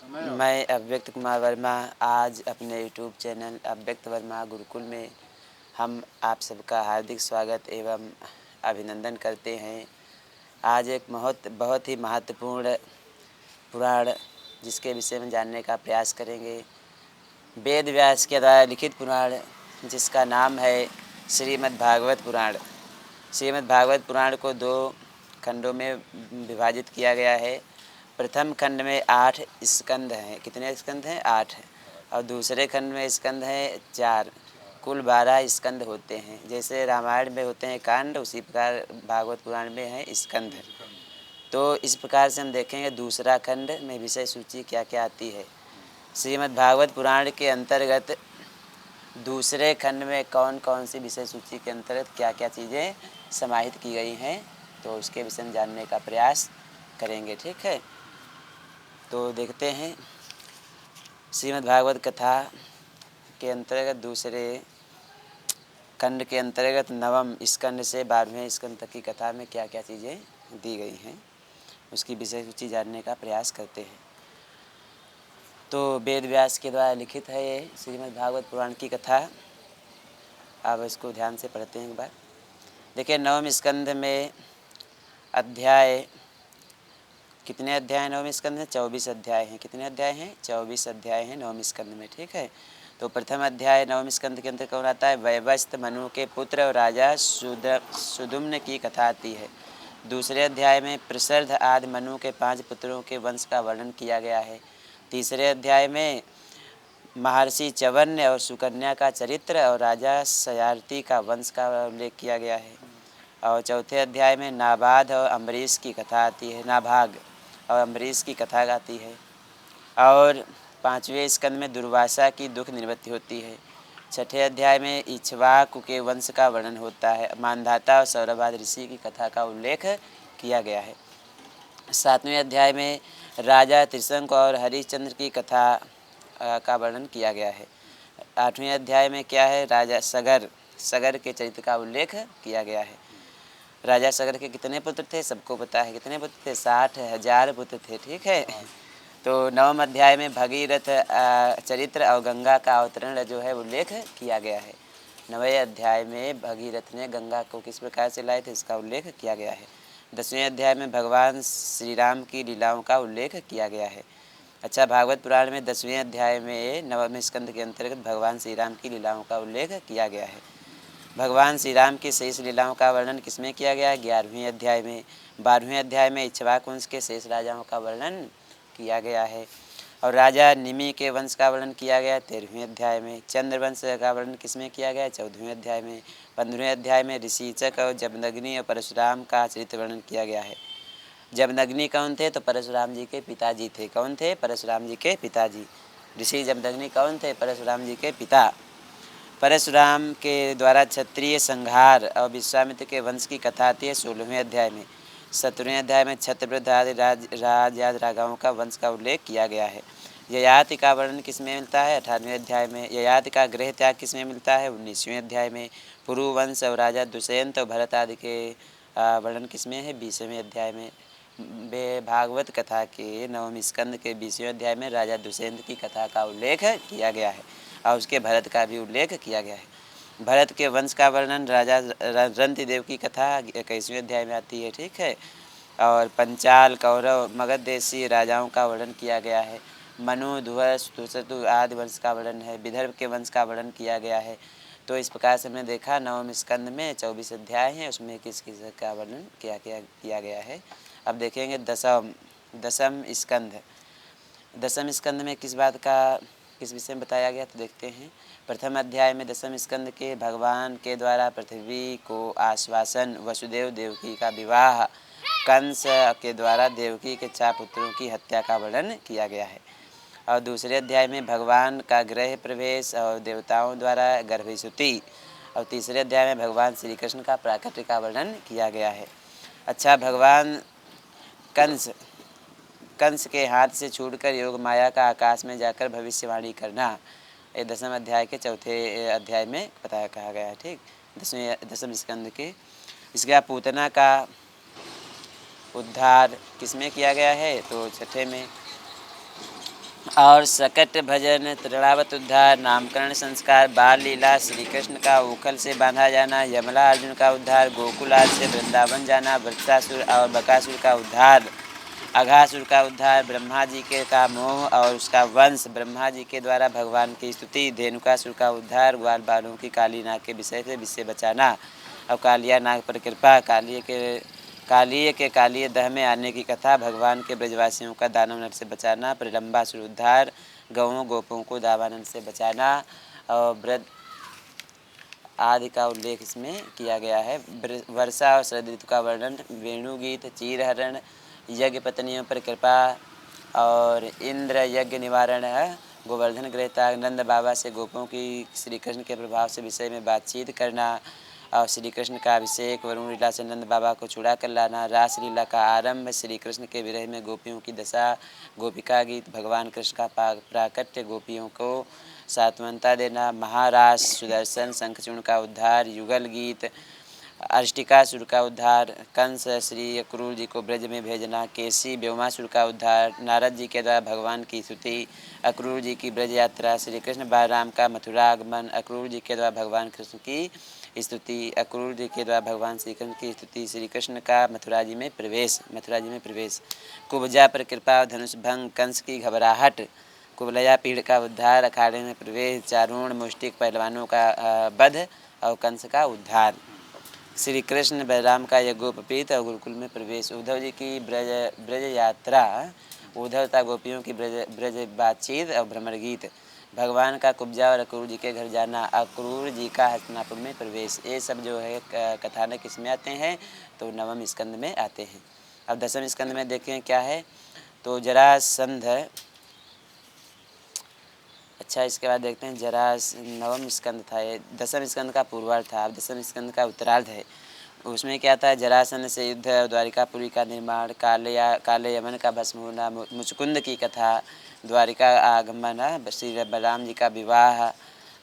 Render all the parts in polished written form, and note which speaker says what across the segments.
Speaker 1: मैं अव्यक्त कुमार वर्मा आज अपने यूट्यूब चैनल अव्यक्त वर्मा गुरुकुल में हम आप सबका हार्दिक स्वागत एवं अभिनंदन करते हैं। आज एक बहुत ही महत्वपूर्ण पुराण जिसके विषय में जानने का प्रयास करेंगे। वेद व्यास के द्वारा लिखित पुराण जिसका नाम है श्रीमद् भागवत पुराण। श्रीमद् भागवत पुराण को 2 खंडों में विभाजित किया गया है। प्रथम खंड में 8 स्कंद हैं। कितने स्कंद हैं? 8 हैं। और दूसरे खंड में स्कंद हैं 4। कुल 12 स्कंद होते हैं। जैसे रामायण में होते हैं कांड, उसी प्रकार भागवत पुराण में है स्कंद। तो इस प्रकार से हम देखेंगे दूसरा खंड में विषय सूची क्या क्या आती है। श्रीमद् भागवत पुराण के अंतर्गत दूसरे खंड में कौन कौन सी विषय सूची के अंतर्गत क्या क्या चीज़ें समाहित की गई हैं, तो उसके विषय में जानने का प्रयास करेंगे। ठीक है, तो देखते हैं। श्रीमद् भागवत कथा के अंतर्गत दूसरे खंड के अंतर्गत 9वें स्कंद से 12वें स्कंद तक की कथा में क्या क्या चीज़ें दी गई हैं, उसकी विषय सूची जानने का प्रयास करते हैं। तो वेद व्यास के द्वारा लिखित है ये श्रीमद् भागवत पुराण की कथा। अब इसको ध्यान से पढ़ते हैं एक बार। देखिए, 9वें स्कंद में अध्याय, कितने अध्याय हैं 9वें स्कंद में? 24 अध्याय हैं। कितने अध्याय हैं? 24 अध्याय हैं 9वें स्कंद में। ठीक है, तो प्रथम अध्याय 9वें स्कंद के अंदर कौन आता है? वैवस्वत मनु के पुत्र और राजा सुदुम्न की कथा आती है। दूसरे अध्याय में प्रसर्ध आदि मनु के 5 पुत्रों के वंश का वर्णन किया गया है। तीसरे अध्याय में महर्षि चवन्य और सुकन्या का चरित्र और राजा सयार्थी का वंश का उल्लेख किया गया है। और चौथे अध्याय में नाभाग और अम्बरीश की कथा आती है। नाभाग और अम्बरीश की कथा आती है। और 5वें स्कंद में दुर्वासा की दुख निवृत्ति होती है। छठे अध्याय में इक्ष्वाकु के वंश का वर्णन होता है। मानधाता और सौरभाद ऋषि की कथा का उल्लेख किया गया है। 7वें अध्याय में राजा त्रिशंक और हरिश्चंद्र की कथा का वर्णन किया गया है। 8वें अध्याय में क्या है? राजा सगर के चरित्र का उल्लेख किया गया है। राजा सगर के कितने पुत्र थे? सबको पता है। कितने पुत्र थे? 60,000 पुत्र थे। ठीक है, तो 9वें अध्याय में भगीरथ चरित्र और गंगा का अवतरण जो है उल्लेख किया गया है। 9वें अध्याय में भगीरथ ने गंगा को किस प्रकार से लाए थे, इसका उल्लेख किया गया है। 10वें अध्याय में भगवान श्री राम की लीलाओं का उल्लेख किया गया है। अच्छा, भागवत पुराण में 10वें अध्याय में 9वें स्कंद के अंतर्गत भगवान श्री राम की लीलाओं का उल्लेख किया गया है। भगवान श्री राम की शेष लीलाओं का वर्णन किसमें किया गया है? 11वें अध्याय में। 12वें अध्याय में इक्ष्वाकु वंश के शेष राजाओं का वर्णन किया गया है। और राजा निमि के वंश का वर्णन किया गया 13वें अध्याय में। चंद्रवंश का वर्णन किसमें किया गया? 14वें अध्याय में। 15वें अध्याय में ऋषिचक और जमदग्नि और परशुराम का चरित्र वर्णन किया गया है। जमदग्नि कौन थे? तो परशुराम जी के पिताजी थे। कौन थे? परशुराम जी के पिताजी। ऋषि जमदग्नि कौन थे? परशुराम जी के पिता। परशुराम के द्वारा क्षत्रिय संहार और विश्वामित्र के वंश की कथा आती है 16वें अध्याय में। 17वें अध्याय में छत्रवृद्ध आदि राज राजाओं का वंश का उल्लेख किया गया है। ययाति का वर्णन किसमें मिलता है? 18वें अध्याय में। ययाति का गृह त्याग किसमें मिलता है? 19वें अध्याय में। पुरुवंश और राजा दुष्यंत और भरत आदि के वर्णन किसमें है? 20वें अध्याय में। भागवत कथा के 9वें स्कंद के 20वें अध्याय में राजा दुष्यंत की कथा का उल्लेख किया गया है और उसके भरत का भी उल्लेख किया गया है। भरत के वंश का वर्णन राजा रंतिदेव की कथा 21वें अध्याय में आती है। ठीक है, और पंचाल, कौरव, मगध देशी राजाओं का वर्णन किया गया है। मनु, ध्वज, तुसतु आदि वंश का वर्णन है। विदर्भ के वंश का वर्णन किया गया है। तो इस प्रकार से हमने देखा 9वें स्कंद में 24 अध्याय हैं, उसमें किस किस का वर्णन किया गया है। अब देखेंगे दसम स्कंद। दसम स्कंद में किस बात का, किस विषय में बताया गया, तो देखते हैं। प्रथम अध्याय में दसम स्कंद के भगवान के द्वारा पृथ्वी को आश्वासन, वसुदेव देवकी का विवाह, कंस के द्वारा देवकी के 4 पुत्रों की हत्या का वर्णन किया गया है। और दूसरे अध्याय में भगवान का गृह प्रवेश और देवताओं द्वारा गर्भस्तुति। और तीसरे अध्याय में भगवान श्री कृष्ण का प्राकट्य का वर्णन किया गया है। अच्छा, भगवान कंस के हाथ से छूटकर योग माया का आकाश में जाकर भविष्यवाणी करना, ये दसम अध्याय के चौथे अध्याय में कहा गया है। ठीक, दसम स्कंद के। इसके बाद पूतना का उद्धार किसमें किया गया है? तो छठे में। और सकट भजन, तृणावत उद्धार, नामकरण संस्कार, बाल लीला, श्री कृष्ण का उखल से बांधा जाना, यमला अर्जुन का उद्धार, गोकुलाल से वृंदावन जाना, वृत्तासुर और बकासुर का उद्धार, अघासुर का उद्धार, ब्रह्मा जी के का मोह और उसका वंश, ब्रह्मा जी के द्वारा भगवान की स्तुति, धेनुकासुर का उद्धार, ग्वाल बालों की काली नाग के विषय से विषय बचाना, और कालिया नाग पर कृपा, कालिए के कालिए दह में आने की कथा, भगवान के ब्रजवासियों का दानव नर से बचाना, प्रलंबासुर उद्धार, गौओं गोपों को दावानन से बचाना, और ब्रज आदि का उल्लेख इसमें किया गया है। वर्षा और शरद ऋतु का वर्णन, वेणुगीत, चीरहरण, यज्ञ पत्नियों पर कृपा, और इंद्र यज्ञ निवारण है, गोवर्धन ग्रहता, नंद बाबा से गोपों की श्री कृष्ण के प्रभाव से विषय में बातचीत करना, और श्री कृष्ण का अभिषेक, वरुण लीला से नंद बाबा को छुड़ा कर लाना, रास लीला का आरंभ, श्री कृष्ण के विरह में गोपियों की दशा, गोपिका गीत, भगवान कृष्ण का प्राकट्य, गोपियों को सात्वनता देना, महारास, सुदर्शन, शंखचूर्ण का उद्धार, युगल गीत, अष्टिकासुर का उद्धार, कंस श्री अक्रूर जी को ब्रज में भेजना, केसी व्योमासुर का उद्धार, नारद जी के द्वारा भगवान की स्तुति, अक्रूर जी की ब्रज यात्रा, श्री कृष्ण बालराम का मथुरा आगमन, अक्रूर जी के द्वारा भगवान कृष्ण की स्तुति, अक्रूर जी के द्वारा भगवान श्री कृष्ण की स्तुति, श्री कृष्ण का मथुरा जी में प्रवेश, कुब्जा पर कृपा, धनुष भंग, कंस की घबराहट, कुबलया पीड़ का उद्धार, अखाड़े में प्रवेश, चारूण मुष्टिक पहलवानों का वध, और कंस का उद्धार, श्री कृष्ण बलराम का यज्ञोपवीत और गुरुकुल में प्रवेश, उद्धव जी की ब्रज यात्रा, उद्धव तथा गोपियों की ब्रज बातचीत और भ्रमर गीत, भगवान का कुब्जा और अक्रूर जी के घर जाना, अक्रूर जी का हस्तिनापुर में प्रवेश, ये सब जो है कथानक इसमें आते हैं, तो नवम स्कंद में आते हैं। अब दसम स्कंद में देखें क्या है, तो जरासंध, अच्छा इसके बाद देखते हैं नवम स्कंद था, ये दसम स्कंद का पूर्वार्ध था। अब दसम स्कंद का उत्तरार्ध है, उसमें क्या था, जरासंध से युद्ध, द्वारिकापुरी का निर्माण, काले यमन का भस्म होना, मुचकुंद की कथा, द्वारिका आगमन, श्री बलराम जी का विवाह,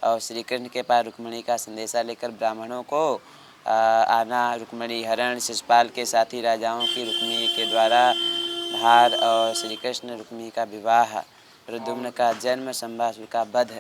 Speaker 1: और श्री कृष्ण के पास रुक्मिणी का संदेशा लेकर ब्राह्मणों को आना, रुक्मिणी हरण, शिशुपाल के साथी राजाओं की रुक्मिणी के द्वारा हार, और श्री कृष्ण रुक्मिणी का विवाह, प्रद्युम्न का जन्म, संभासुर का वध,